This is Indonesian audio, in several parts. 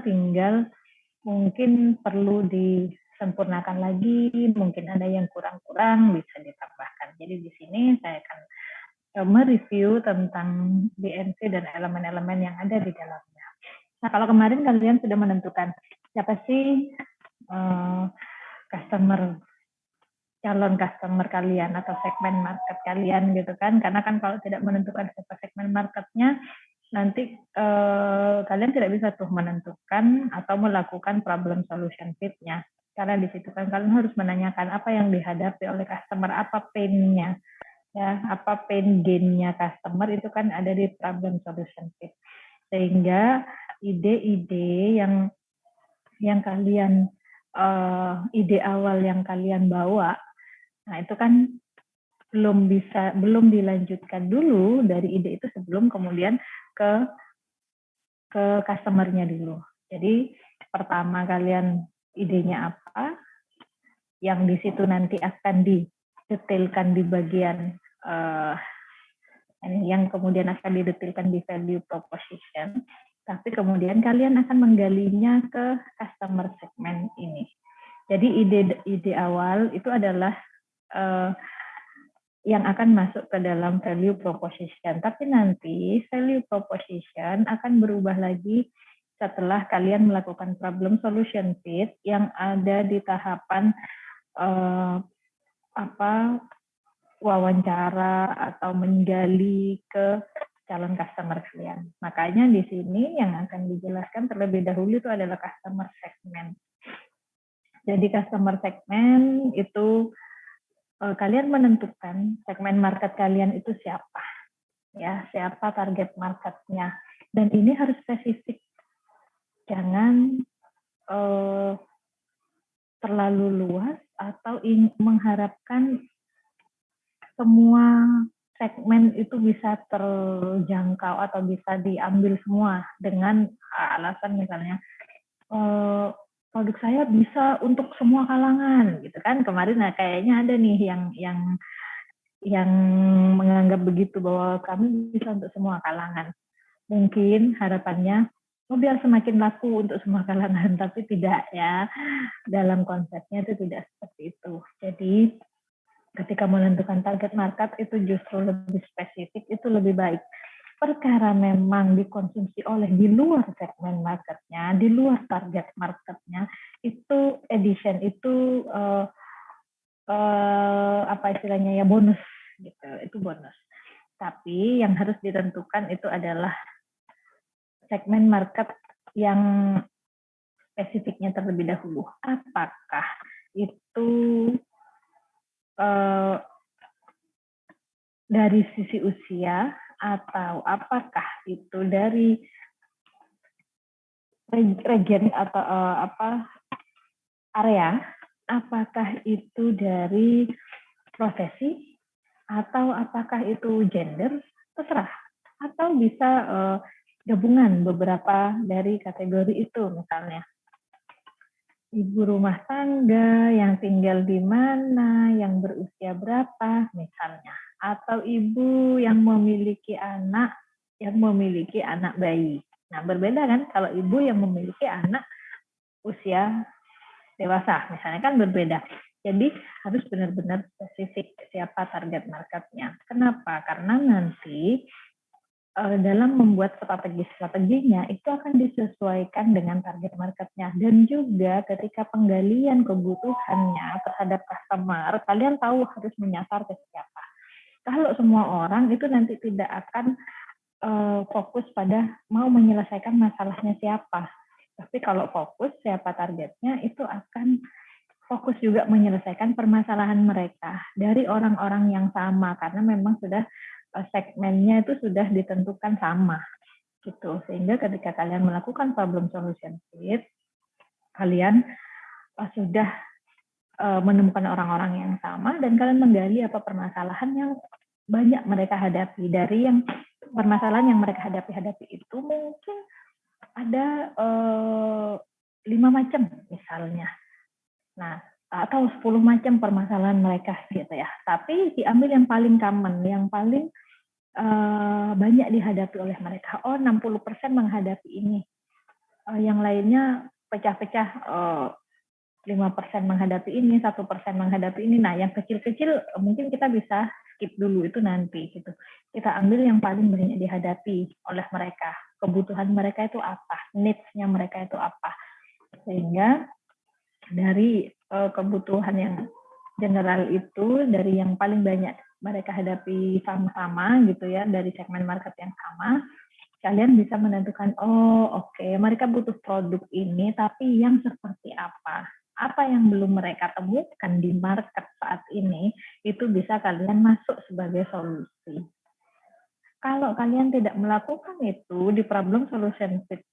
tinggal mungkin perlu disempurnakan lagi, mungkin ada yang kurang-kurang bisa ditambahkan. Jadi di sini saya akan mereview tentang BNC dan elemen-elemen yang ada di dalamnya. Nah, kalau kemarin kalian sudah menentukan siapa sih calon customer kalian atau segmen market kalian gitu kan, karena kan kalau tidak menentukan siapa segmen marketnya, nanti kalian tidak bisa tuh menentukan atau melakukan problem solution fit-nya, karena di situ kan kalian harus menanyakan apa yang dihadapi oleh customer, apa pain-nya, ya, apa pain gain-nya customer, itu kan ada di problem solution fit. Sehingga ide-ide yang kalian ide awal yang kalian bawa, nah itu kan belum dilanjutkan dulu dari ide itu sebelum kemudian ke customer-nya dulu. Jadi pertama kalian idenya apa, yang di situ nanti akan didetailkan di bagian yang kemudian akan didetailkan di value proposition, tapi kemudian kalian akan menggalinya ke customer segment ini. Jadi ide awal itu adalah yang akan masuk ke dalam value proposition. Tapi nanti value proposition akan berubah lagi setelah kalian melakukan problem solution fit yang ada di tahapan wawancara atau menggali ke calon customer kalian. Makanya di sini yang akan dijelaskan terlebih dahulu itu adalah customer segment. Jadi customer segment itu kalian menentukan segmen market kalian itu siapa, ya, siapa target marketnya, dan ini harus spesifik, jangan terlalu luas atau mengharapkan semua segmen itu bisa terjangkau atau bisa diambil semua dengan alasan misalnya produk saya bisa untuk semua kalangan gitu kan. Kemarin kayaknya ada nih yang menganggap begitu, bahwa kami bisa untuk semua kalangan. Mungkin harapannya biar semakin laku untuk semua kalangan, tapi tidak, ya, dalam konsepnya itu tidak seperti itu. Jadi ketika menentukan target market itu justru lebih spesifik, itu lebih baik. Perkara memang dikonsumsi oleh di luar segmen marketnya, di luar target marketnya, itu addition, itu apa istilahnya ya, bonus gitu, itu bonus. Tapi yang harus ditentukan itu adalah segmen market yang spesifiknya terlebih dahulu. Apakah itu dari sisi usia, atau apakah itu dari region atau area, apakah itu dari profesi, atau apakah itu gender, terserah, atau bisa gabungan beberapa dari kategori itu, misalnya ibu rumah tangga yang tinggal di mana, yang berusia berapa misalnya, atau ibu yang memiliki anak bayi. Nah, berbeda kan kalau ibu yang memiliki anak usia dewasa misalnya, kan berbeda. Jadi harus benar-benar spesifik siapa target marketnya. Kenapa? Karena nanti dalam membuat strategi-strateginya itu akan disesuaikan dengan target marketnya, dan juga ketika penggalian kebutuhannya terhadap customer, kalian tahu harus menyasar ke siapa. Kalau semua orang itu nanti tidak akan fokus pada mau menyelesaikan masalahnya siapa, tapi kalau fokus siapa targetnya, itu akan fokus juga menyelesaikan permasalahan mereka dari orang-orang yang sama, karena memang sudah segmennya itu sudah ditentukan sama gitu. Sehingga ketika kalian melakukan problem solution fit, kalian sudah menemukan orang-orang yang sama, dan kalian menggali apa permasalahan yang banyak mereka hadapi. Dari yang permasalahan yang mereka hadapi itu mungkin ada 5 macam misalnya. Nah, atau 10 macam permasalahan mereka gitu ya. Tapi diambil yang paling common, yang paling banyak dihadapi oleh mereka. 60% menghadapi ini. yang lainnya pecah-pecah, 5% menghadapi ini, 1% menghadapi ini. Nah, yang kecil-kecil mungkin kita bisa skip dulu itu nanti gitu. Kita ambil yang paling banyak dihadapi oleh mereka. Kebutuhan mereka itu apa? Needs-nya mereka itu apa? Sehingga dari kebutuhan yang general itu, dari yang paling banyak mereka hadapi sama-sama gitu ya, dari segmen market yang sama, kalian bisa menentukan, oh oke, mereka butuh produk ini, tapi yang seperti apa? Apa yang belum mereka temukan di market saat ini, itu bisa kalian masuk sebagai solusi. Kalau kalian tidak melakukan itu di problem solution fit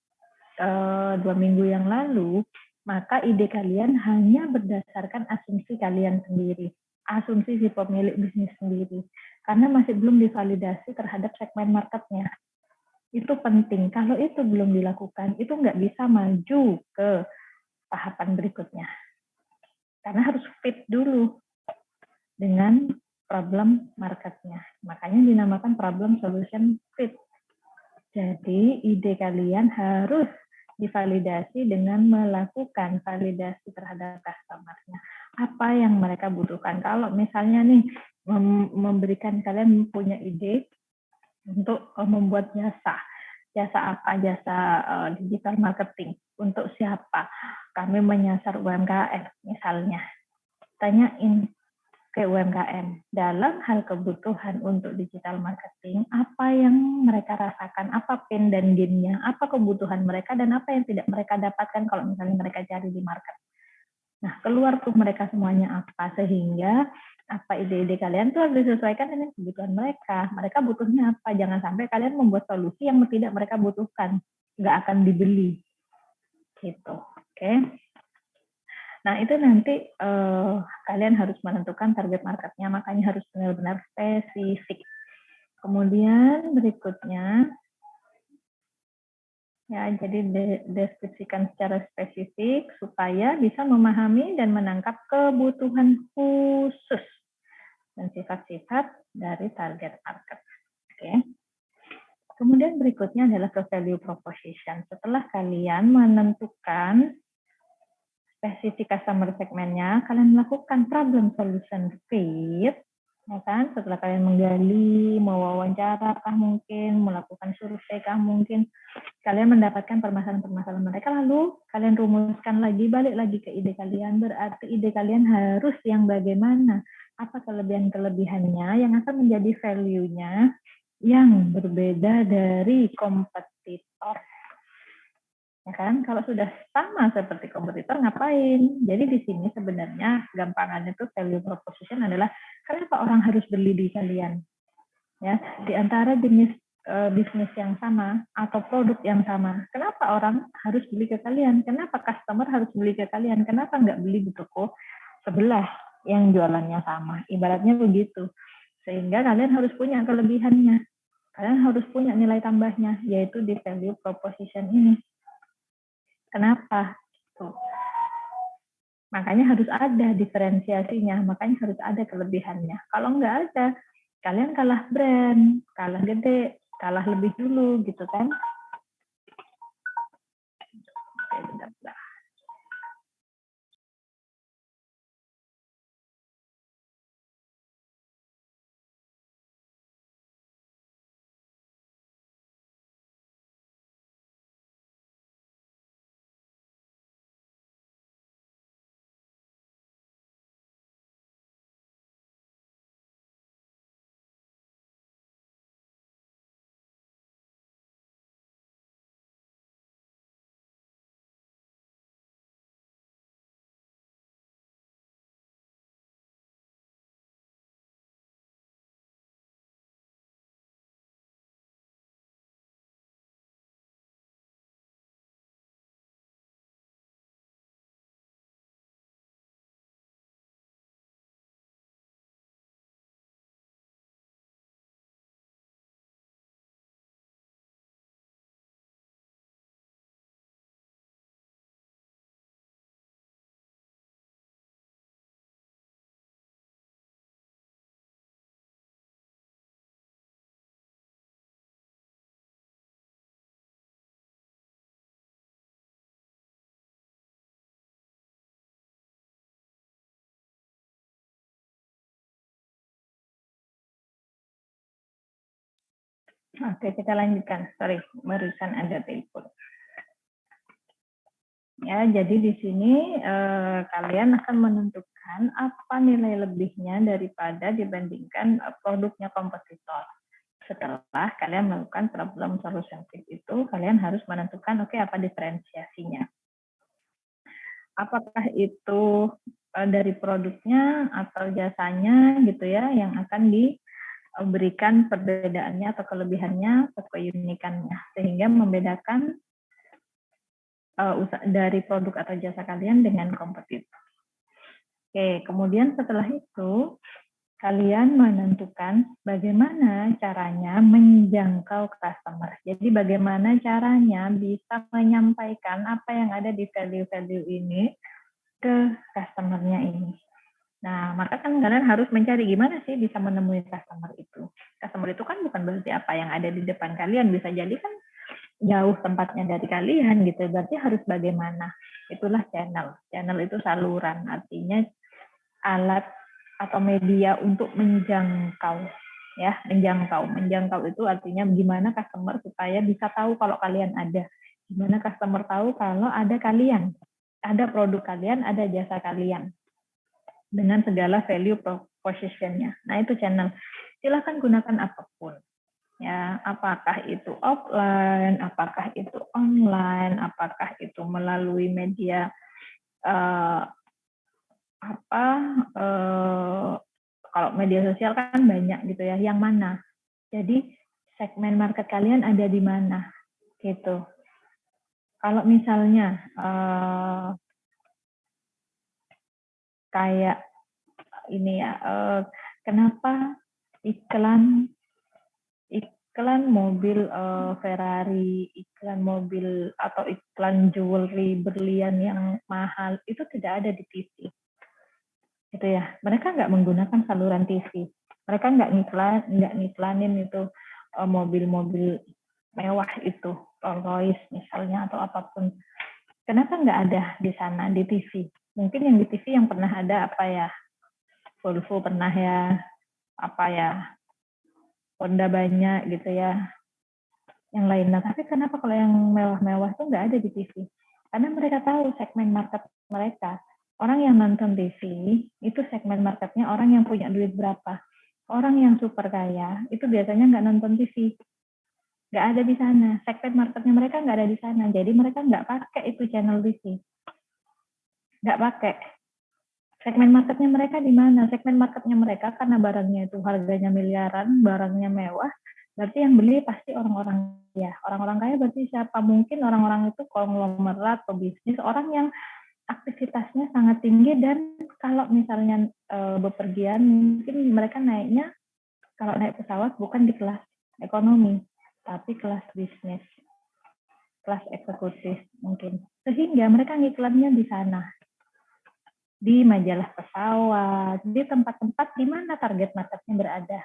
2 minggu yang lalu, maka ide kalian hanya berdasarkan asumsi kalian sendiri, asumsi si pemilik bisnis sendiri, karena masih belum divalidasi terhadap segmen marketnya. Itu penting. Kalau itu belum dilakukan, itu nggak bisa maju ke tahapan berikutnya. Karena harus fit dulu dengan problem marketnya. Makanya dinamakan problem solution fit. Jadi ide kalian harus divalidasi dengan melakukan validasi terhadap customer-nya. Apa yang mereka butuhkan. Kalau misalnya nih memberikan kalian punya ide untuk membuat jasa. Jasa apa? Jasa digital marketing. Untuk siapa? Kami menyasar UMKM misalnya. Tanyain ke UMKM dalam hal kebutuhan untuk digital marketing, apa yang mereka rasakan, apa pain dan gain-nya, apa kebutuhan mereka, dan apa yang tidak mereka dapatkan kalau misalnya mereka cari di market. Nah, keluar tuh mereka semuanya apa, sehingga apa ide-ide kalian tuh harus disesuaikan dengan kebutuhan mereka. Mereka butuhnya apa, jangan sampai kalian membuat solusi yang tidak mereka butuhkan, nggak akan dibeli. Gitu, oke. Nah, itu nanti kalian harus menentukan target marketnya, makanya harus benar-benar spesifik. Kemudian berikutnya, ya, jadi deskripsikan secara spesifik supaya bisa memahami dan menangkap kebutuhan khusus dan sifat-sifat dari target market. Oke. Kemudian berikutnya adalah ke value proposition. Setelah kalian menentukan spesifik customer segmennya, kalian melakukan problem solution fit, ya kan? Setelah kalian menggali, mewawancara kah mungkin, melakukan survei kah mungkin, kalian mendapatkan permasalahan-permasalahan mereka, lalu kalian rumuskan lagi, balik lagi ke ide kalian, berarti ide kalian harus yang bagaimana, apa kelebihan-kelebihannya yang akan menjadi value-nya yang berbeda dari kompetitor. Ya kan? Kalau sudah sama seperti kompetitor, ngapain? Jadi di sini sebenarnya gampangannya itu value proposition adalah kenapa orang harus beli di kalian? Ya, di antara jenis bisnis yang sama atau produk yang sama, kenapa orang harus beli ke kalian? Kenapa customer harus beli ke kalian? Kenapa nggak beli di toko sebelah yang jualannya sama? Ibaratnya begitu. Sehingga kalian harus punya kelebihannya. Kalian harus punya nilai tambahnya, yaitu di value proposition ini. Kenapa? Tuh. Makanya harus ada diferensiasinya, makanya harus ada kelebihannya. Kalau nggak ada, kalian kalah brand, kalah gede, kalah lebih dulu gitu kan. Oke, bentar. Oke, kita lanjutkan. Sorry, barusan ada telepon. Ya, jadi di sini kalian akan menentukan apa nilai lebihnya daripada dibandingkan produknya kompetitor. Setelah kalian melakukan problem solution fit itu, kalian harus menentukan oke, apa diferensiasinya. Apakah itu dari produknya atau jasanya gitu ya yang akan diberikan perbedaannya atau kelebihannya atau keunikannya sehingga membedakan dari produk atau jasa kalian dengan kompetitor. Oke, kemudian setelah itu kalian menentukan bagaimana caranya menjangkau customer. Jadi bagaimana caranya bisa menyampaikan apa yang ada di value-value ini ke customer-nya ini. Nah, maka kan kalian harus mencari gimana sih bisa menemui customer itu. Customer itu kan bukan berarti apa yang ada di depan kalian, bisa jadi kan jauh tempatnya dari kalian gitu. Berarti harus bagaimana. Itulah channel. Channel itu saluran, artinya alat atau media untuk menjangkau. Ya, menjangkau itu artinya gimana customer supaya bisa tahu kalau kalian ada. Gimana customer tahu kalau ada kalian. Ada produk kalian, ada jasa kalian dengan segala value proposition-nya. Nah, itu channel. Silahkan gunakan apapun. Ya, apakah itu offline, apakah itu online, apakah itu melalui media kalau media sosial kan banyak gitu ya. Yang mana? Jadi segmen market kalian ada di mana? Gitu. Kalau misalnya kayak ini ya, kenapa iklan mobil Ferrari, iklan mobil atau iklan jewelry berlian yang mahal itu tidak ada di TV, gitu ya. Mereka nggak menggunakan saluran TV, mereka nggak ngiklanin itu mobil-mobil mewah itu, Rolls Royce misalnya atau apapun. Kenapa nggak ada di sana di TV? Mungkin yang di TV yang pernah ada apa ya? Volvo pernah ya, apa ya? Honda banyak gitu ya, yang lainnya. Tapi kenapa kalau yang mewah-mewah itu nggak ada di TV? Karena mereka tahu segmen market mereka. Orang yang nonton TV, itu segmen marketnya orang yang punya duit berapa. Orang yang super kaya, itu biasanya nggak nonton TV. Nggak ada di sana. Segmen marketnya mereka nggak ada di sana. Jadi mereka nggak pakai itu channel TV. Nggak pakai. Segmen marketnya mereka di mana? Segmen marketnya mereka karena barangnya itu harganya miliaran, barangnya mewah, berarti yang beli pasti orang-orang kaya. Orang-orang kaya berarti siapa? Mungkin orang-orang itu konglomerat atau bisnis, orang yang aktivitasnya sangat tinggi dan kalau misalnya bepergian, mungkin mereka naiknya, kalau naik pesawat bukan di kelas ekonomi, tapi kelas bisnis, kelas eksekutif mungkin. Sehingga mereka ngiklannya di sana, di majalah pesawat, di tempat-tempat di mana target marketnya berada.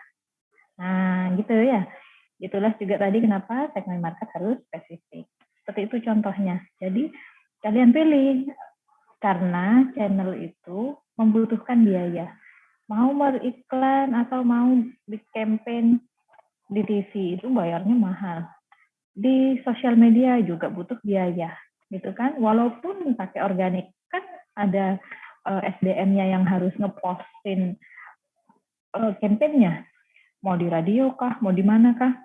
Nah, gitu ya. Itulah juga tadi kenapa segmen market harus spesifik. Seperti itu contohnya. Jadi, kalian pilih karena channel itu membutuhkan biaya. Mau beriklan atau mau di campaign di TV itu bayarnya mahal. Di sosial media juga butuh biaya, gitu kan? Walaupun pakai organik, kan ada SDM-nya yang harus ngepostin kampanyenya, mau di radio kah, mau di mana kah,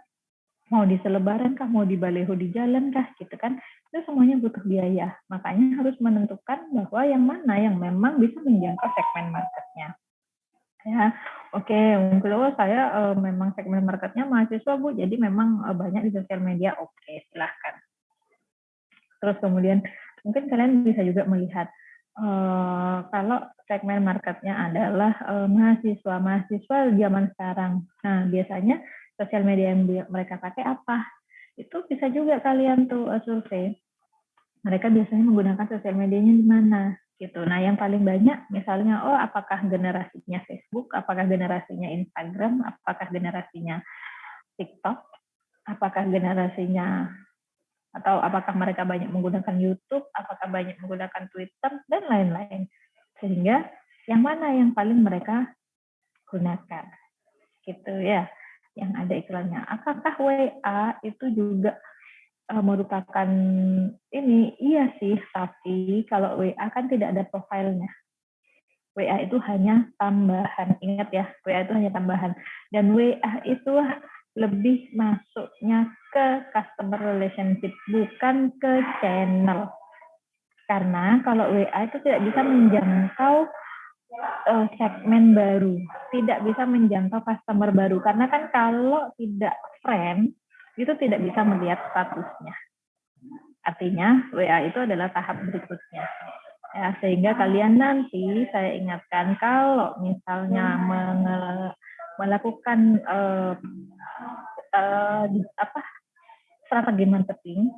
mau di selebaran kah, mau di baleho di jalan kah, gitu kan? Itu semuanya butuh biaya. Makanya harus menentukan bahwa yang mana yang memang bisa menjangkau segmen marketnya. Ya, oke, mungkin saya memang segmen marketnya mahasiswa Bu, jadi memang banyak di sosial media. Oke, silahkan. Terus kemudian mungkin kalian bisa juga melihat kalau segmen marketnya adalah mahasiswa zaman sekarang. Nah, biasanya sosial media yang mereka pakai apa? Itu bisa juga kalian tuh survei. Mereka biasanya menggunakan sosial medianya di mana gitu. Nah, yang paling banyak misalnya, apakah generasinya Facebook, apakah generasinya Instagram, apakah generasinya TikTok, apakah generasinya atau apakah mereka banyak menggunakan YouTube, apakah banyak menggunakan Twitter, dan lain-lain. Sehingga yang mana yang paling mereka gunakan. Gitu ya. yang ada iklannya. Apakah WA itu juga merupakan ini? Iya sih, tapi kalau WA kan tidak ada profilnya. WA itu hanya tambahan. Ingat ya, WA itu hanya tambahan. Dan WA itu lebih masuknya ke customer relationship, bukan ke channel. Karena kalau WA itu tidak bisa menjangkau segmen baru, tidak bisa menjangkau customer baru. Karena kan kalau tidak friend, itu tidak bisa melihat statusnya. Artinya WA itu adalah tahap berikutnya. Ya, sehingga kalian nanti saya ingatkan kalau misalnya melakukan strategi marketing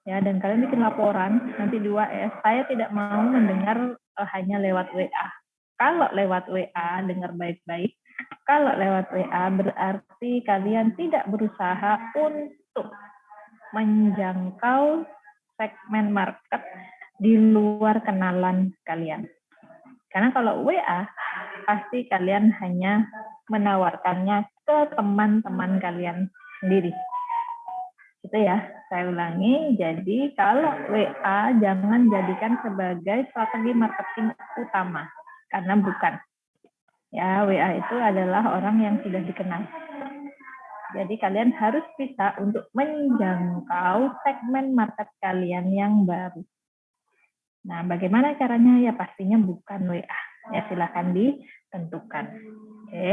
ya, dan kalian bikin laporan nanti di WA, saya tidak mau mendengar hanya lewat WA. Kalau lewat WA dengar baik-baik. Kalau lewat WA berarti kalian tidak berusaha untuk menjangkau segmen market di luar kenalan kalian. Karena kalau WA, pasti kalian hanya menawarkannya ke teman-teman kalian sendiri. Itu ya, saya ulangi. Jadi kalau WA jangan jadikan sebagai strategi marketing utama. Karena bukan. Ya, WA itu adalah orang yang sudah dikenal. Jadi kalian harus bisa untuk menjangkau segmen market kalian yang baru. Nah, bagaimana caranya? Ya pastinya bukan WA. Ya silakan ditentukan. Oke.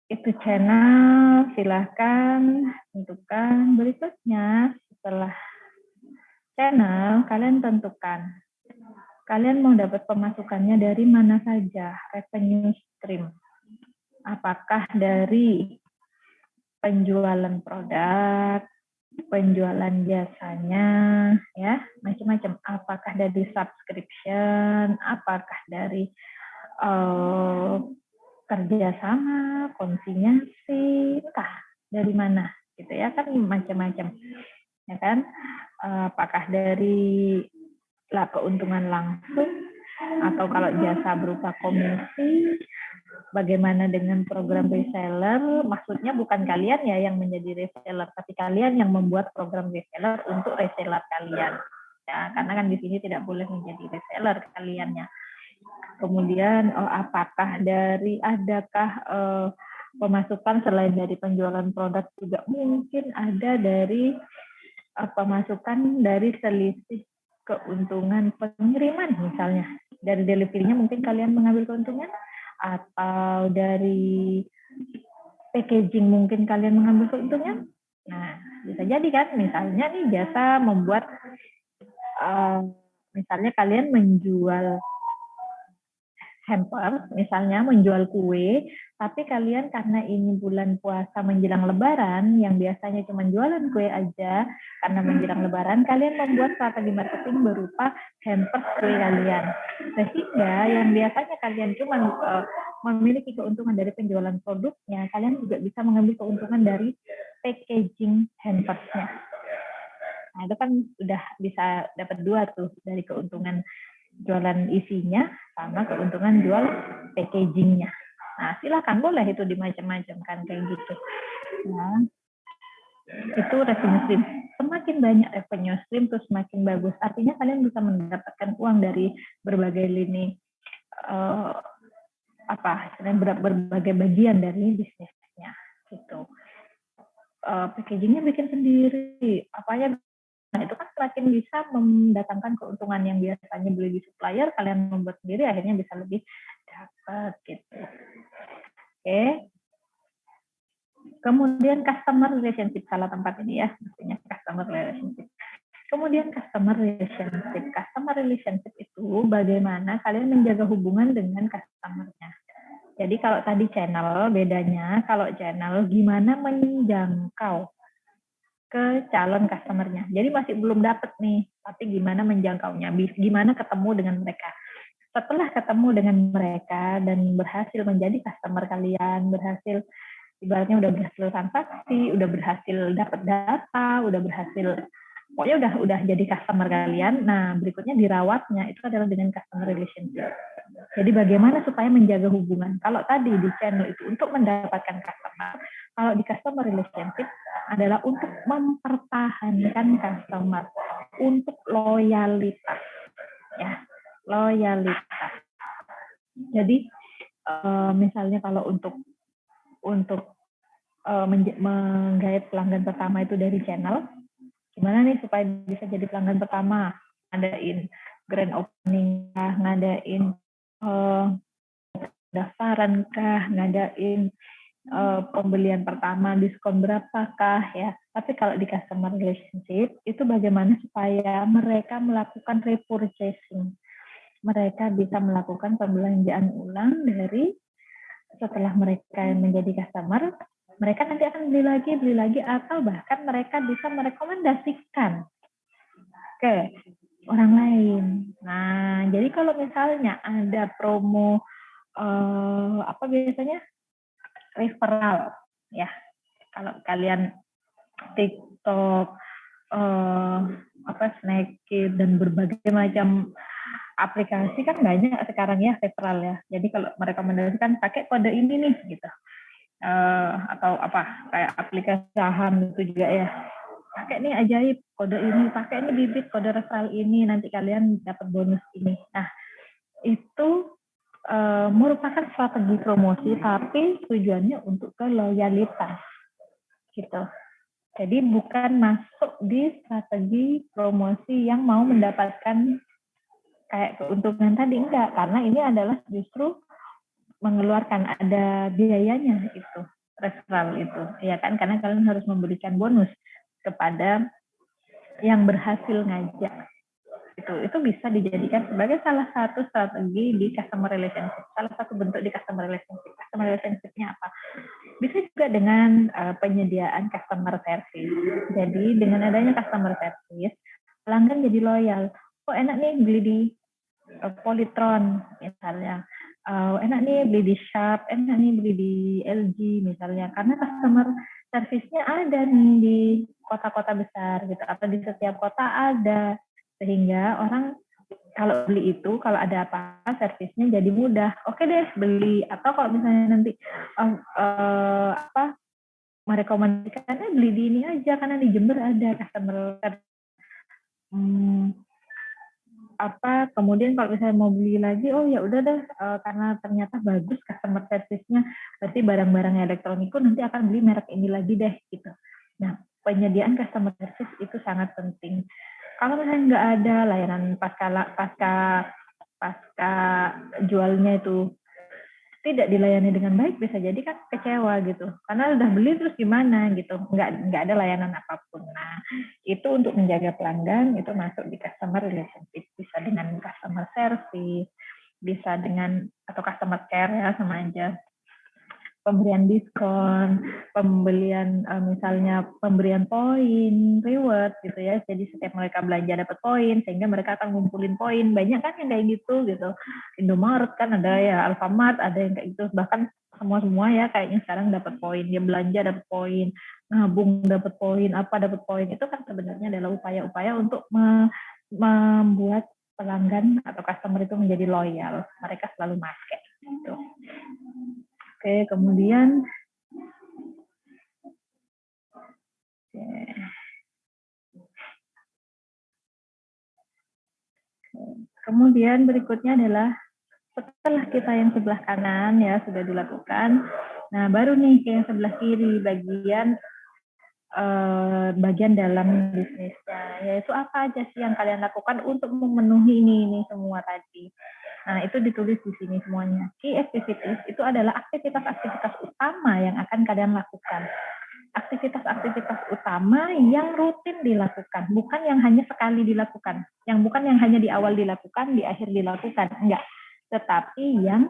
Itu channel, silakan tentukan. Berikutnya setelah channel, kalian tentukan. Kalian mau dapat pemasukannya dari mana saja? Revenue stream. Apakah dari penjualan produk, penjualan jasanya, ya macam-macam. Apakah dari subscription, apakah dari kerjasama, konsinyasi, entah dari mana, gitu ya, kan macam-macam, ya kan? Apakah dari keuntungan langsung, atau kalau jasa berupa komisi. Bagaimana dengan program reseller? Maksudnya bukan kalian ya yang menjadi reseller, tapi kalian yang membuat program reseller untuk reseller kalian. Ya, karena kan di sini tidak boleh menjadi reseller kaliannya. Kemudian, adakah pemasukan selain dari penjualan produk, juga mungkin ada dari pemasukan dari selisih keuntungan pengiriman misalnya. Dari delivery-nya mungkin kalian mengambil keuntungan, atau dari packaging mungkin kalian mengambil keuntungan. Nah, bisa jadi kan, misalnya nih jasa membuat, misalnya kalian menjual hamper, misalnya menjual kue, tapi kalian karena ini bulan puasa menjelang lebaran, yang biasanya cuma jualan kue aja, karena menjelang lebaran, kalian membuat strategi marketing berupa hamper kue kalian. Sehingga yang biasanya kalian cuma memiliki keuntungan dari penjualan produknya, kalian juga bisa mengambil keuntungan dari packaging hampersnya. Nah, itu kan udah bisa dapat dua tuh, dari keuntungan jualan isinya sama keuntungan jual packagingnya. Nah, silakan, boleh itu dimacam-macam kan kayak gitu. Nah, itu revenue stream. Semakin banyak revenue stream, terus semakin bagus. Artinya kalian bisa mendapatkan uang dari berbagai lini, berbagai bagian dari bisnisnya. Gitu. Packagingnya bikin sendiri, apanya. Nah, itu kan semakin bisa mendatangkan keuntungan. Yang biasanya beli di supplier, kalian membuat sendiri, akhirnya bisa lebih dapat gitu. Oke. Kemudian customer relationship, salah tempat ini ya, maksudnya customer relationship. Kemudian customer relationship. Customer relationship itu bagaimana kalian menjaga hubungan dengan customer-nya. Jadi kalau tadi channel, bedanya kalau channel gimana menjangkau ke calon customer-nya. Jadi masih belum dapat nih, tapi gimana menjangkaunya, gimana ketemu dengan mereka. Setelah ketemu dengan mereka dan berhasil menjadi customer kalian, berhasil, ibaratnya udah berhasil transaksi, udah berhasil dapat data, udah berhasil pokoknya udah jadi customer kalian. Nah, berikutnya dirawatnya itu adalah dengan customer relationship. Jadi bagaimana supaya menjaga hubungan? Kalau tadi di channel itu untuk mendapatkan customer, kalau di customer relationship adalah untuk mempertahankan customer, untuk loyalitas, ya, loyalitas. Jadi misalnya kalau untuk menggait pelanggan pertama itu dari channel, gimana nih supaya bisa jadi pelanggan pertama? Ngadain grand opening kah, ngadain daftaran kah, ngadain pembelian pertama diskon berapakah ya. Tapi kalau di customer relationship itu bagaimana supaya mereka melakukan repurchasing. Mereka bisa melakukan pembelanjaan ulang dari setelah mereka menjadi customer, mereka nanti akan beli lagi, atau bahkan mereka bisa merekomendasikan ke orang lain. Nah, jadi kalau misalnya ada promo apa biasanya referral, ya. Kalau kalian TikTok, Snapchat dan berbagai macam aplikasi kan banyak sekarang ya referral ya. Jadi kalau merekomendasikan pakai kode ini nih gitu. Atau kayak aplikasi saham itu juga ya, pakai nih ajaib kode ini, pakai ini bibit kode referral ini, nanti kalian dapat bonus ini. Nah, itu merupakan strategi promosi tapi tujuannya untuk ke loyalitas gitu. Jadi bukan masuk di strategi promosi yang mau mendapatkan kayak keuntungan tadi, enggak, karena ini adalah justru mengeluarkan, ada biayanya itu referral itu, ya kan, karena kalian harus memberikan bonus kepada yang berhasil ngajak. Itu bisa dijadikan sebagai salah satu strategi di customer relationship, salah satu bentuk di customer relationship. Customer relationship-nya apa? Bisa juga dengan penyediaan customer service. Jadi dengan adanya customer service, pelanggan jadi loyal. Oh, enak nih beli di Polytron misalnya, enak nih beli di Sharp, enak nih beli di LG misalnya, karena customer service-nya ada nih di kota-kota besar gitu, atau di setiap kota ada, sehingga orang kalau beli itu, kalau ada apa-apa servisnya jadi mudah, oke deh beli. Atau kalau misalnya nanti merekomendasikannya beli di ini aja karena di Jember ada customer kemudian kalau misalnya mau beli lagi, oh ya udah deh, karena ternyata bagus customer service-nya, berarti barang-barang elektronikku nanti akan beli merek ini lagi deh gitu. Nah, penyediaan customer service itu sangat penting. Kalau misalnya nggak ada layanan pasca jualnya itu tidak dilayani dengan baik, bisa jadi kan kecewa gitu, karena udah beli terus gimana gitu, nggak ada layanan apapun. Nah, itu untuk menjaga pelanggan itu masuk di customer relationship, bisa dengan customer service, bisa dengan atau customer care ya, sama aja, pemberian diskon, misalnya pemberian poin, reward gitu ya. Jadi setiap mereka belanja dapat poin, sehingga mereka akan ngumpulin poin. Banyak kan yang kayak gitu. Indomaret kan ada ya, Alfamart ada yang kayak gitu. Bahkan semua ya kayaknya sekarang dapat poin. Dia belanja dapat poin, nabung dapat poin, apa dapat poin. Itu kan sebenarnya adalah upaya-upaya untuk membuat pelanggan atau customer itu menjadi loyal. Mereka selalu pakai gitu. Oke, kemudian berikutnya adalah setelah kita yang sebelah kanan ya sudah dilakukan, nah baru nih ke yang sebelah kiri, bagian dalam bisnisnya, yaitu apa aja sih yang kalian lakukan untuk memenuhi ini semua tadi. Nah, itu ditulis di sini semuanya. Key activities itu adalah aktivitas-aktivitas utama yang akan kalian lakukan. Aktivitas-aktivitas utama yang rutin dilakukan, bukan yang hanya sekali dilakukan, bukan yang hanya di awal dilakukan, di akhir dilakukan, enggak, tetapi yang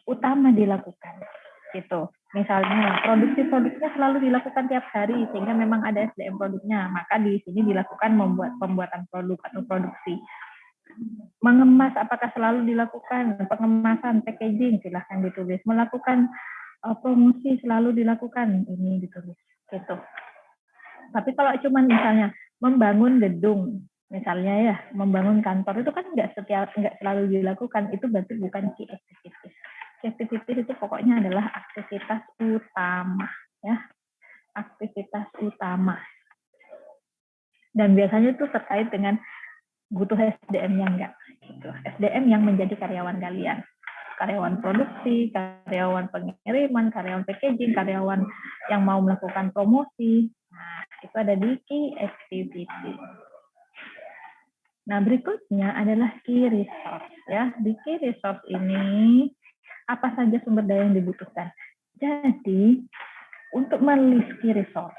utama dilakukan. Gitu. Misalnya, produksi-produksinya selalu dilakukan tiap hari, sehingga memang ada SDM produknya, maka di sini dilakukan pembuatan produk atau produksi. Mengemas apakah selalu dilakukan, pengemasan, packaging, silahkan ditulis. Melakukan promosi selalu dilakukan, ini ditulis gitu. Tapi kalau cuma misalnya membangun gedung, misalnya ya, membangun kantor itu kan nggak selalu dilakukan, itu berarti bukan key activities. Key activities itu pokoknya adalah aktivitas utama, ya, aktivitas utama. Dan biasanya itu terkait dengan butuh SDM yang enggak, gitu. SDM yang menjadi karyawan kalian, karyawan produksi, karyawan pengiriman, karyawan packaging, karyawan yang mau melakukan promosi. Nah, itu ada di key activity. Nah, berikutnya adalah key resource, ya. Di key resource ini apa saja sumber daya yang dibutuhkan. Jadi, untuk melist key resource,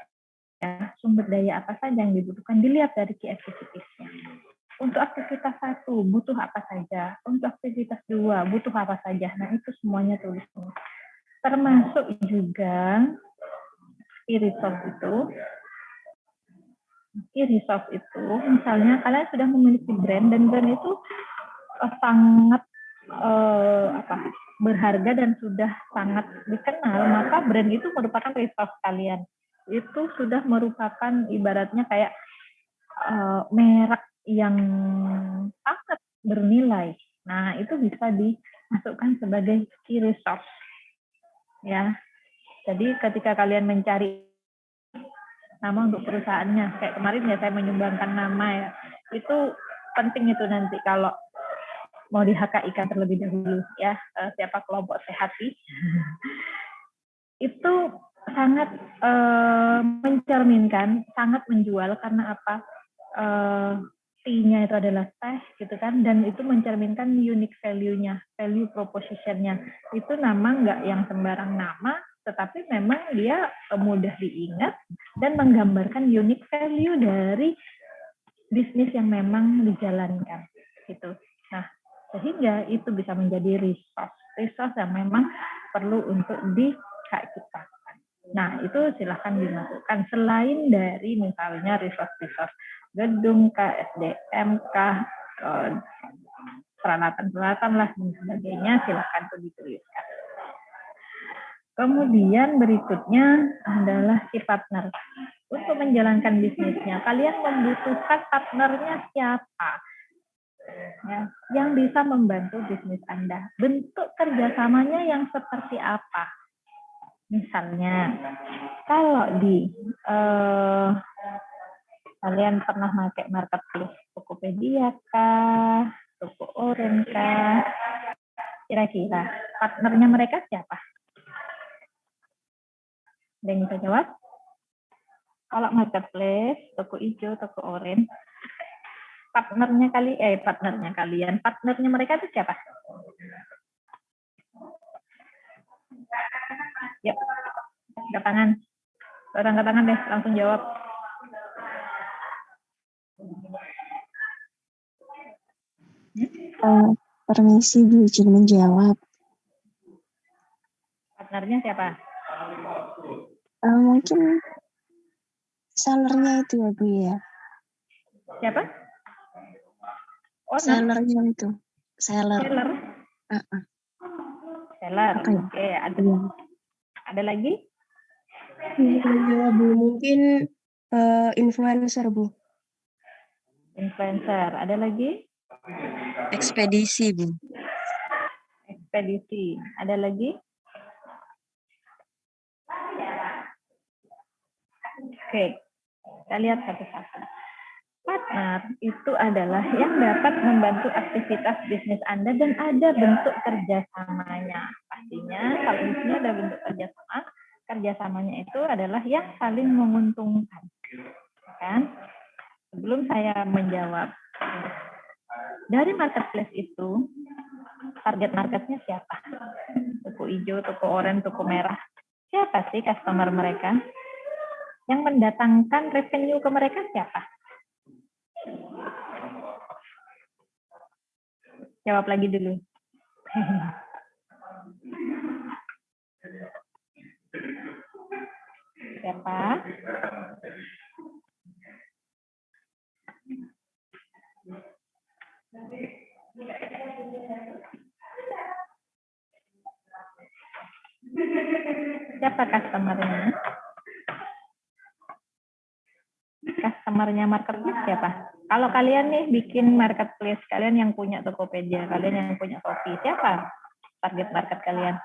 ya, sumber daya apa saja yang dibutuhkan dilihat dari key activities-nya. Untuk aktivitas 1 butuh apa saja, untuk aktivitas 2 butuh apa saja. Nah, itu semuanya tulis semua. Termasuk juga key resource itu. Key resource itu, misalnya kalian sudah memiliki brand dan brand itu sangat berharga dan sudah sangat dikenal, maka brand itu merupakan resource kalian. Itu sudah merupakan ibaratnya kayak merek yang sangat bernilai. Nah, itu bisa dimasukkan sebagai key resource. Ya. Jadi ketika kalian mencari nama untuk perusahaannya, kayak kemarin ya saya menyumbangkan nama ya, itu penting itu nanti kalau mau di HKIK terlebih dahulu ya, siapa kelompok sehati. Itu sangat mencerminkan, sangat menjual karena apa? T-nya itu adalah teh gitu kan, dan itu mencerminkan unique value-nya, value proposition-nya. Itu nama nggak yang sembarang nama, tetapi memang dia mudah diingat dan menggambarkan unique value dari bisnis yang memang dijalankan gitu. Nah, sehingga itu bisa menjadi resource yang memang perlu untuk dikakitakan. Nah, itu silahkan dimasukkan selain dari misalnya resource gedung kah, SDM kah, peralatan-peralatan lah dan sebagainya, silahkan itu dituliskan. Kemudian berikutnya adalah si partner. Untuk menjalankan bisnisnya, kalian membutuhkan partnernya siapa? Ya, yang bisa membantu bisnis Anda. Bentuk kerjasamanya yang seperti apa? Misalnya, kalau di kalian pernah pakai marketplace Tokopedia kah, Toko Oren kah? Kira-kira partnernya mereka siapa? Ada yang bisa jawab? Kalau marketplace, Toko Ijo, Toko Oren, partnernya kalian, partnernya mereka itu siapa? Yuk, angkat tangan. Angkat tangan deh, langsung jawab. Permisi Bu, izin menjawab. Partnernya siapa? Mungkin sellernya itu ya Bu ya. Siapa? Sellernya itu. Seller. Seller. Okay. Oke, ada lagi? Ya Bu, mungkin influencer Bu. Influencer. Ada lagi? Ekspedisi Bu. Ekspedisi. Ada lagi? Oke, kita lihat satu-satu. Partner itu adalah yang dapat membantu aktivitas bisnis Anda dan ada bentuk kerjasamanya. Pastinya kalau di sini ada bentuk kerjasamanya itu adalah yang saling menguntungkan. Kan? Sebelum saya menjawab, dari marketplace itu, target marketnya siapa? Toko hijau, toko oranye, toko merah. Siapa sih customer mereka? Yang mendatangkan revenue ke mereka siapa? Jawab lagi dulu. Siapa? Siapa customer-nya? Customer customer-nya marketplace siapa? Kalau kalian nih bikin marketplace, kalian yang punya Tokopedia, kalian yang punya Shopee, siapa target market kalian?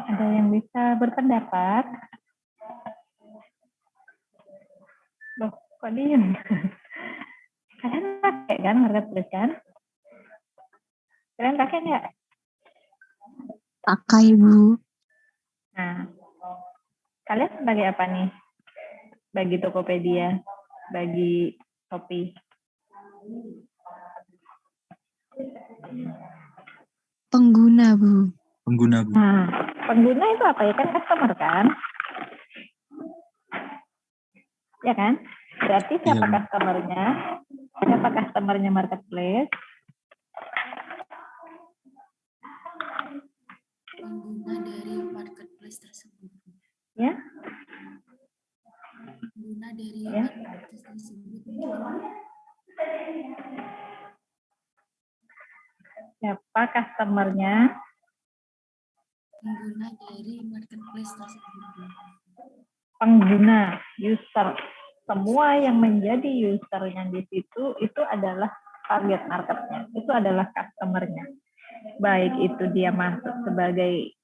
Ada yang bisa berpendapat? Loh, kok diem? Kalian pakai kan marketplace kan? Kalian pakai nggak? Pakai, Bu. Nah, kalian sebagai apa nih? Bagi Tokopedia, bagi Shopee? Pengguna, Bu. Pengguna, Bu. Nah, pengguna itu apa ya? Kan customer kan? Ya kan? Berarti siapa Iya, Bu. customernya? Siapa customernya marketplace? Pengguna dari marketplace tersebut. Ya, Pengguna dari Ya. marketplace tersebut mungkin siapa customernya? pengguna dari marketplace tersebut. Pengguna, user. Semua yang menjadi usernya di situ itu adalah target marketnya. Itu adalah customernya. Baik itu dia masuk sebagai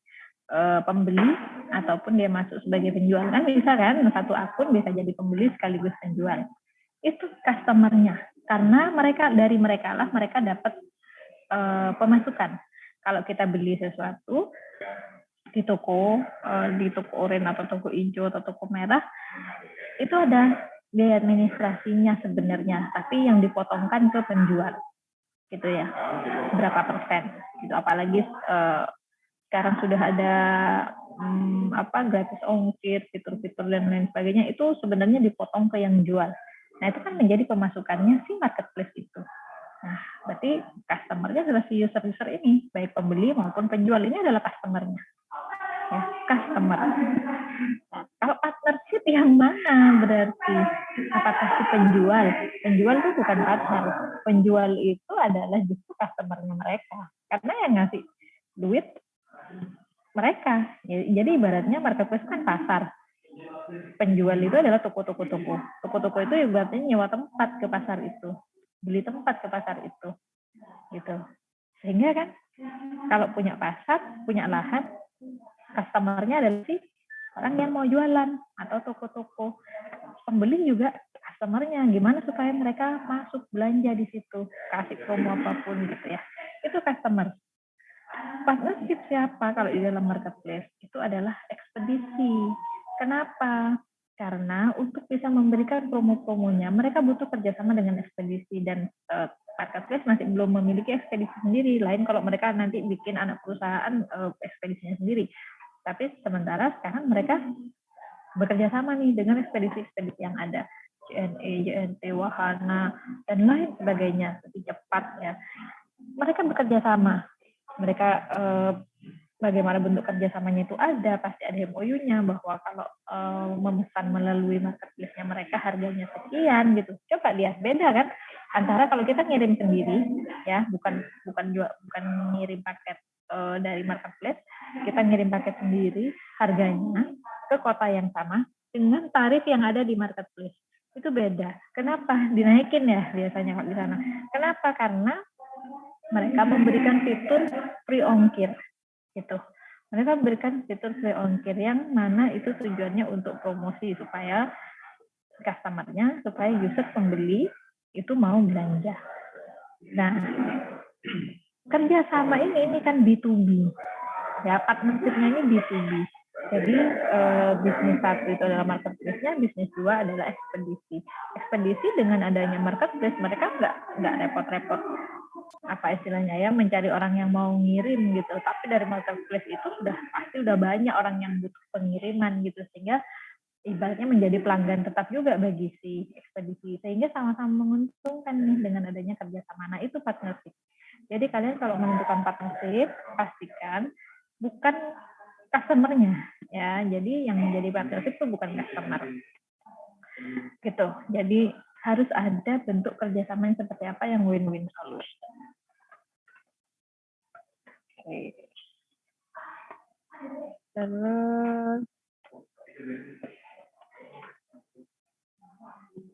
pembeli ataupun dia masuk sebagai penjual. Kan bisa kan, satu akun bisa jadi pembeli sekaligus penjual. Itu customernya. Karena dari mereka lah mereka dapat pemasukan. Kalau kita beli sesuatu di toko oranye atau toko hijau atau toko merah, itu ada biaya administrasinya sebenarnya, tapi yang dipotongkan ke penjual, gitu ya, berapa persen, gitu. Apalagi sekarang sudah ada gratis ongkir, fitur-fitur dan lain sebagainya, itu sebenarnya dipotong ke yang jual. Nah itu kan menjadi pemasukannya si marketplace itu. Nah berarti customernya adalah si user-user ini, baik pembeli maupun penjual, ini adalah customernya. Ya, customer. Nah, kalau partnership yang mana berarti? Apakah si penjual? Penjual itu bukan partner. Penjual itu adalah justru customernya mereka. Karena yang ngasih duit mereka. Jadi ibaratnya marketplace kan pasar. Penjual itu adalah toko-toko. Toko-toko itu ibaratnya nyewa tempat ke pasar itu. Beli tempat ke pasar itu. Gitu. Sehingga kan kalau punya pasar, punya lahan, customer-nya adalah si orang yang mau jualan atau toko-toko. Pembeli juga customer-nya, gimana supaya mereka masuk belanja di situ, kasih promo apapun gitu ya. Itu customer. Partnership siapa kalau di dalam marketplace? Itu adalah ekspedisi. Kenapa? Karena untuk bisa memberikan promo-promonya, mereka butuh kerjasama dengan ekspedisi dan marketplace masih belum memiliki ekspedisi sendiri. Lain kalau mereka nanti bikin anak perusahaan ekspedisinya sendiri. Tapi sementara sekarang mereka bekerja sama nih dengan ekspedisi-ekspedisi yang ada, JNE, JNT, Wahana, dan lain sebagainya, lebih cepat ya. Mereka bekerja sama. Mereka bagaimana bentuk kerjasamanya itu ada, pasti ada MOU-nya bahwa kalau memesan melalui marketplace-nya mereka harganya sekian gitu. Coba lihat, beda kan? Antara kalau kita ngirim sendiri, ya bukan ngirim paket dari marketplace, kita ngirim paket sendiri, harganya ke kota yang sama dengan tarif yang ada di marketplace. Itu beda. Kenapa? Dinaikin ya biasanya kalau di sana. Kenapa? Karena mereka memberikan fitur free ongkir. Gitu. Mereka memberikan fitur free ongkir yang mana itu tujuannya untuk promosi supaya customer-nya, supaya user pembeli itu mau belanja. Nah, kerjasama ini kan B2B. Ya, partnership-nya ini B2B. Jadi bisnis satu itu adalah marketplace-nya, bisnis dua adalah ekspedisi. Ekspedisi dengan adanya marketplace, mereka nggak repot-repot apa istilahnya ya, mencari orang yang mau ngirim gitu. Tapi dari marketplace itu pasti udah banyak orang yang butuh pengiriman gitu, sehingga ibaratnya menjadi pelanggan tetap juga bagi si ekspedisi, sehingga sama-sama menguntungkan nih dengan adanya kerjasama. Nah itu partnership. Jadi kalian kalau menentukan partnership, pastikan bukan customer-nya ya. Jadi yang menjadi partnership itu bukan customer gitu. Jadi harus ada bentuk kerjasama yang seperti apa yang win-win solution. Oke. Terus,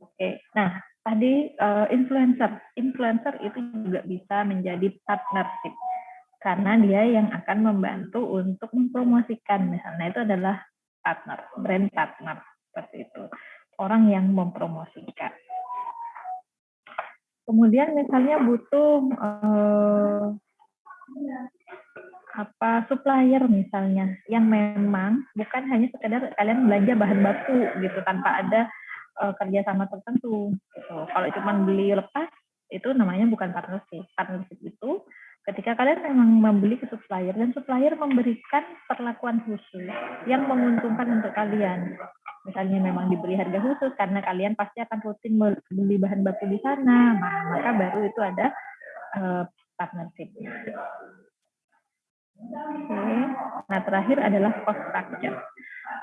oke. Nah, tadi influencer itu juga bisa menjadi partnership karena dia yang akan membantu untuk mempromosikan, misalnya itu adalah partner, brand partner seperti itu, orang yang mempromosikan. Kemudian misalnya butuh supplier misalnya yang memang bukan hanya sekedar kalian belanja bahan baku gitu tanpa ada kerjasama tertentu gitu. Kalau cuma beli lepas itu namanya bukan partnership. Partnership itu ketika kalian memang membeli ke supplier dan supplier memberikan perlakuan khusus yang menguntungkan untuk kalian. Misalnya memang diberi harga khusus karena kalian pasti akan rutin beli bahan baku di sana, maka baru itu ada partnership. Oke. Nah, terakhir adalah cost structure.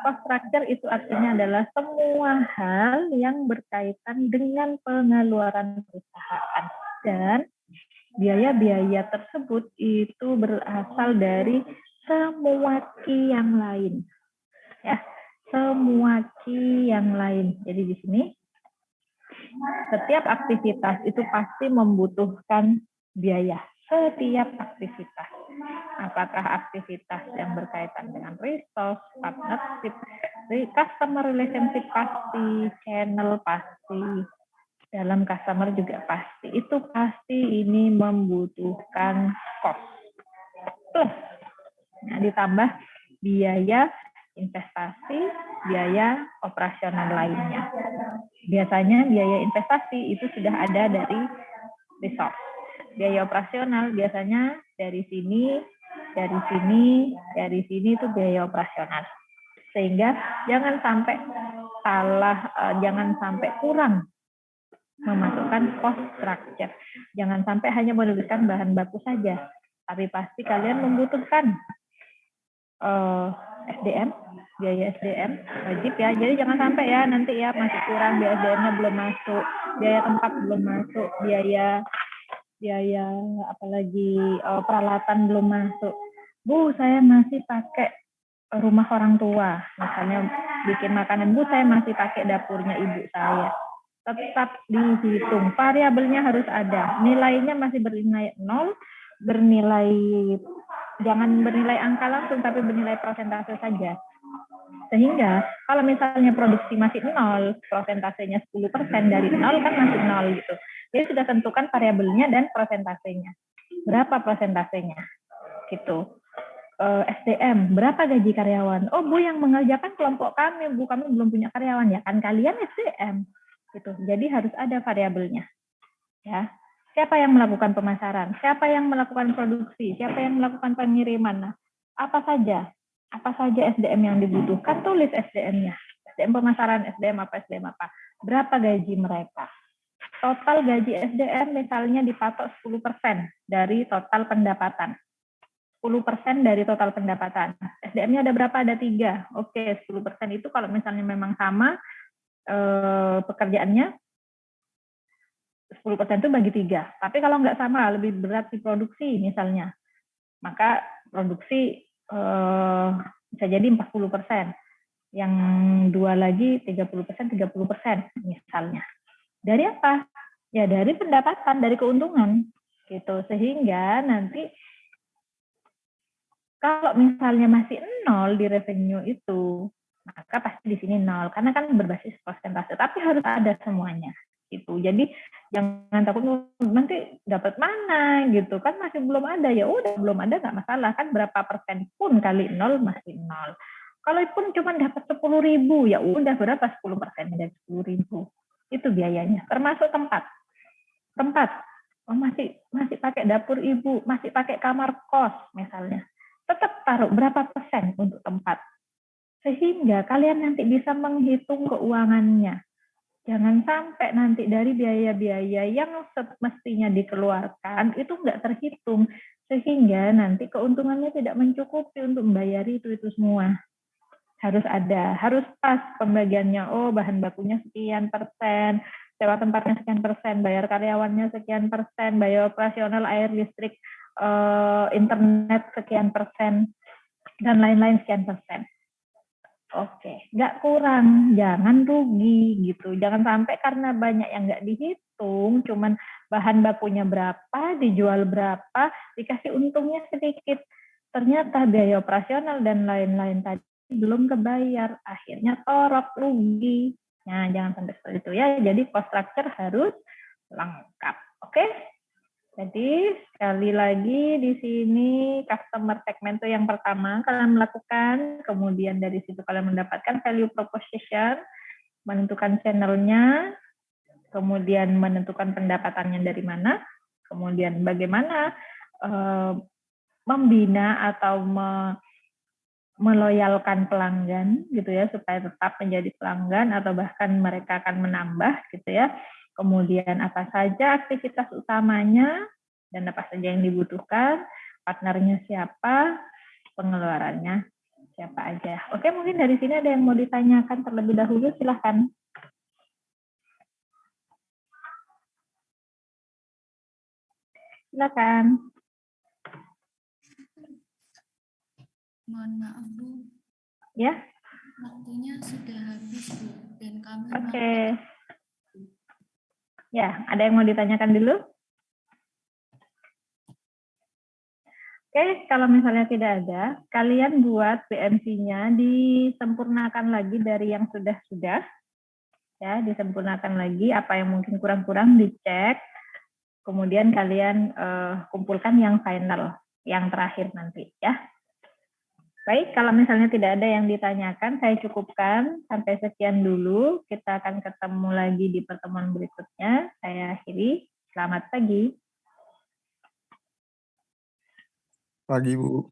Cost structure itu artinya adalah semua hal yang berkaitan dengan pengeluaran perusahaan dan biaya-biaya tersebut itu berasal dari semua key yang lain. Ya, semua key yang lain. Jadi di sini setiap aktivitas itu pasti membutuhkan biaya. Setiap aktivitas. Apakah aktivitas yang berkaitan dengan resource, partnership, customer relationship pasti, channel pasti, dalam customer juga pasti. Itu pasti ini membutuhkan cost. Plus, nah, ditambah biaya investasi, biaya operasional lainnya. Biasanya biaya investasi itu sudah ada dari resource. Biaya operasional biasanya dari sini itu biaya operasional. Sehingga jangan sampai jangan sampai kurang memasukkan cost structure. Jangan sampai hanya menuliskan bahan baku saja, tapi pasti kalian membutuhkan SDM, biaya SDM wajib ya. Jadi jangan sampai ya nanti ya masih kurang, biaya SDM-nya belum masuk, biaya tempat belum masuk, biaya apalagi peralatan belum masuk. Bu, saya masih pakai rumah orang tua, misalnya bikin makanan. Bu, saya masih pakai dapurnya ibu saya. Tetap dihitung, variabelnya harus ada. Nilainya masih bernilai 0, jangan bernilai angka langsung, tapi bernilai persentase saja. Sehingga kalau misalnya produksi masih 0, persentasenya 10% dari 0 kan masih 0 gitu. Jadi sudah tentukan variabelnya dan persentasenya. Berapa persentasenya? Gitu. SDM, berapa gaji karyawan? Oh, Bu, yang mengerjakan kelompok kami, Bu, kami belum punya karyawan. Ya kan kalian SDM. Gitu. Jadi harus ada variabelnya. Ya. Siapa yang melakukan pemasaran? Siapa yang melakukan produksi? Siapa yang melakukan pengiriman? Nah, apa saja SDM yang dibutuhkan, tulis SDM-nya. SDM pemasaran, SDM apa. Berapa gaji mereka? Total gaji SDM misalnya dipatok 10% dari total pendapatan. 10% dari total pendapatan. SDM-nya ada berapa? Ada 3. Oke, 10% itu kalau misalnya memang sama pekerjaannya, 10% itu bagi 3. Tapi kalau nggak sama, lebih berat di produksi misalnya, maka produksi bisa jadi 40%. Yang 2 lagi 30%, misalnya. Dari apa? Ya dari pendapatan, dari keuntungan. Gitu. Sehingga nanti kalau misalnya masih 0 di revenue itu, maka pasti di sini 0. Karena kan berbasis persentase. Tapi harus ada semuanya. Gitu. Jadi jangan takut nanti dapat mana gitu kan, masih belum ada. Ya udah belum ada nggak masalah kan, berapa persen pun kali 0 masih 0. Kalaupun cuma dapat 10.000 ya udah berapa 10% dari 10.000 itu biayanya, termasuk tempat. Oh, masih pakai dapur ibu, masih pakai kamar kos misalnya, tetap taruh berapa persen untuk tempat, sehingga kalian nanti bisa menghitung keuangannya. Jangan sampai nanti dari biaya-biaya yang semestinya dikeluarkan itu nggak terhitung, sehingga nanti keuntungannya tidak mencukupi untuk membayari itu semua. Harus pas pembagiannya. Oh, bahan bakunya sekian persen, sewa tempatnya sekian persen, bayar karyawannya sekian persen, bayar operasional air, listrik, internet sekian persen, dan lain-lain sekian persen. Oke, nggak kurang, jangan rugi gitu. Jangan sampai karena banyak yang nggak dihitung, cuman bahan bakunya berapa, dijual berapa, dikasih untungnya sedikit. Ternyata biaya operasional dan lain-lain tadi belum kebayar, akhirnya torok, rugi. Nah, jangan sampai seperti itu ya. Jadi cost structure harus lengkap. Oke? Jadi sekali lagi di sini customer segment itu yang pertama kalian melakukan, kemudian dari situ kalian mendapatkan value proposition, menentukan channelnya, kemudian menentukan pendapatannya dari mana, kemudian bagaimana membina atau meloyalkan pelanggan gitu ya supaya tetap menjadi pelanggan atau bahkan mereka akan menambah gitu ya. Kemudian apa saja aktivitas utamanya dan apa saja yang dibutuhkan, partnernya siapa, pengeluarannya siapa aja. Oke, mungkin dari sini ada yang mau ditanyakan terlebih dahulu, silahkan. Silakan. Mohon maaf Bu, Ya, waktunya sudah habis Bu, dan kami oke. Ya, ada yang mau ditanyakan dulu? Oke, kalau misalnya tidak ada, kalian buat BMC-nya disempurnakan lagi dari yang sudah-sudah. Ya, disempurnakan lagi apa yang mungkin kurang-kurang dicek. Kemudian kalian kumpulkan yang final, yang terakhir nanti ya. Baik, kalau misalnya tidak ada yang ditanyakan, saya cukupkan sampai sekian dulu. Kita akan ketemu lagi di pertemuan berikutnya. Saya akhiri. Selamat pagi. Pagi, Bu.